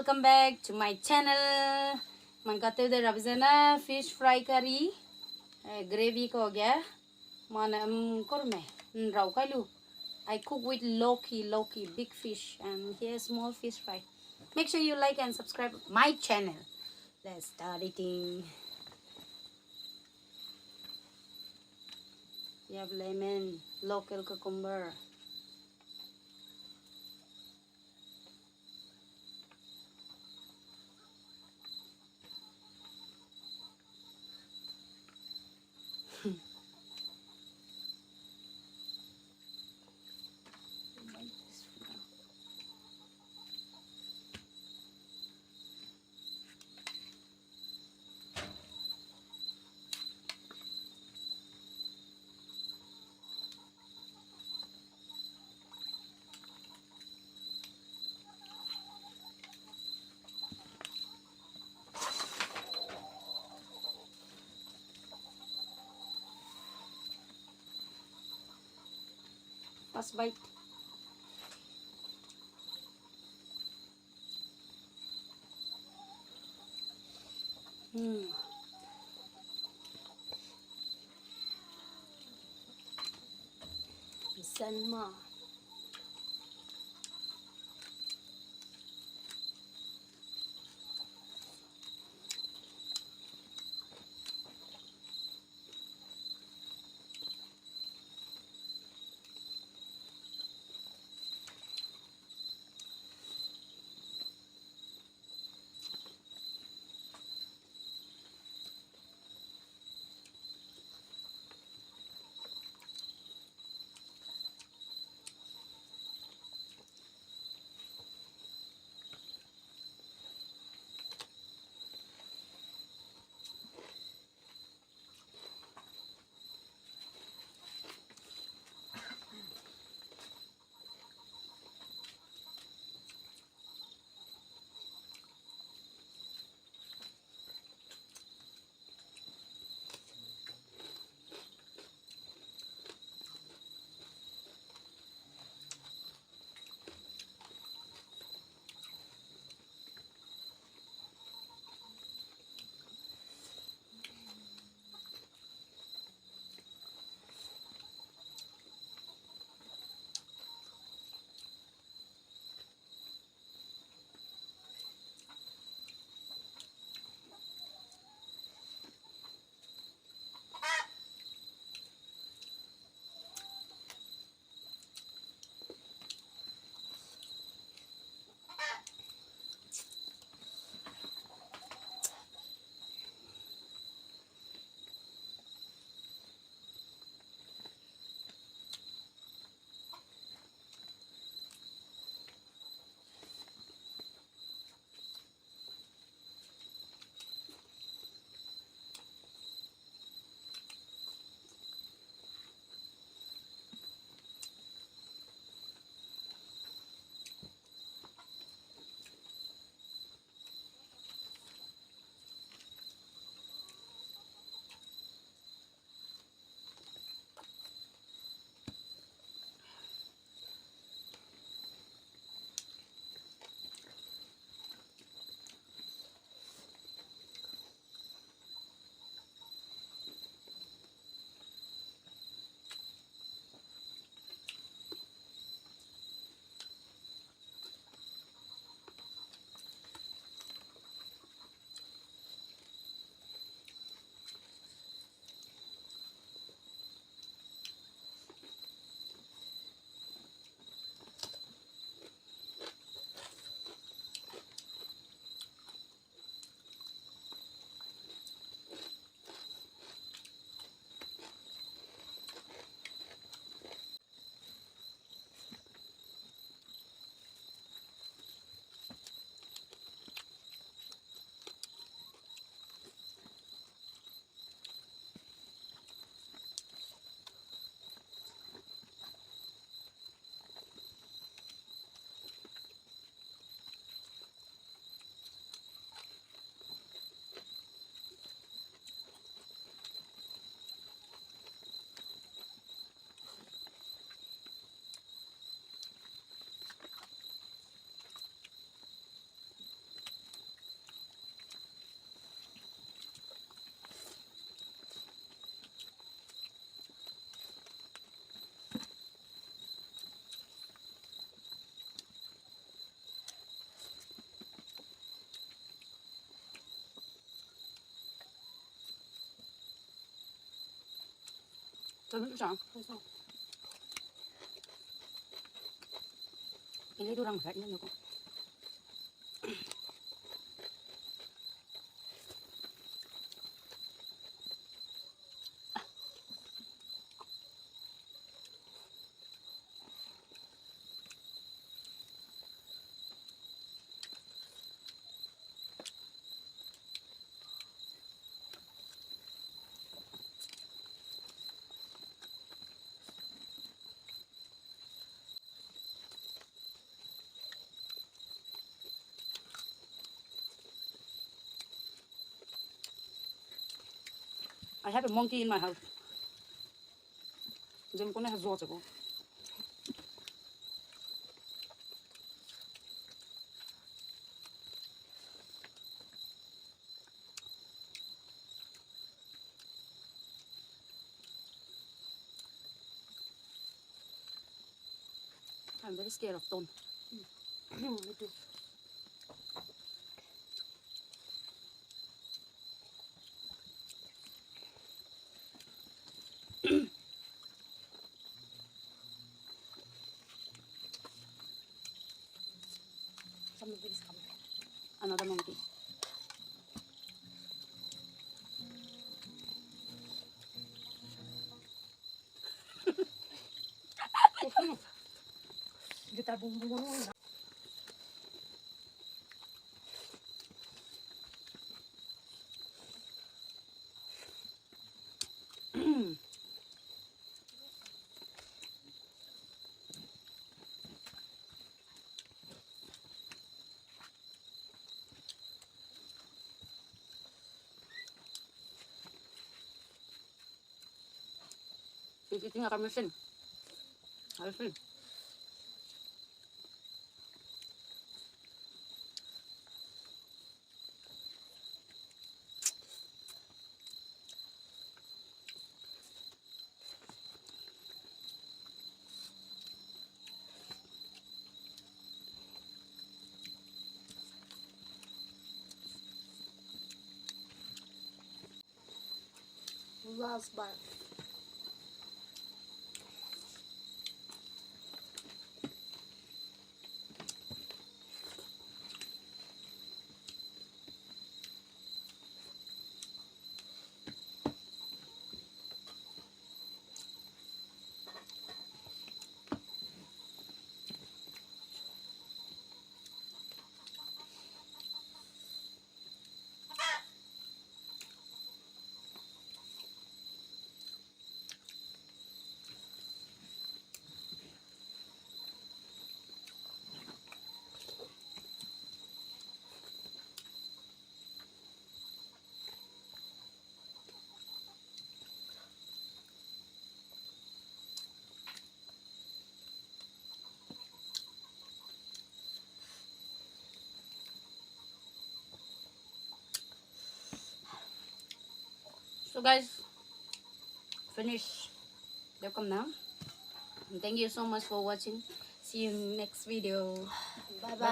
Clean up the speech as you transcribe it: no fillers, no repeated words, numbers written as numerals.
welcome back to my channel. Man कहते उधर अब जना fish fry curry gravy को हो गया man कर मैं Rao Kalu I cook with Loki big fish and here small fish fry. Make sure you like and subscribe my channel. Let's start eating. You have lemon, local cucumber. First bite. Bisan mo. Terus sao? Ini tuh orang berat ini kok. I have a monkey in my house. Jim cũng has water. I'm very scared of Tom. Me too. Somebody is coming. Another monkey. Kita bumbu. He's eating a ramesan. I see. Last bar. So guys, finish. Welcome now. And thank you so much for watching. See you next video. Bye bye.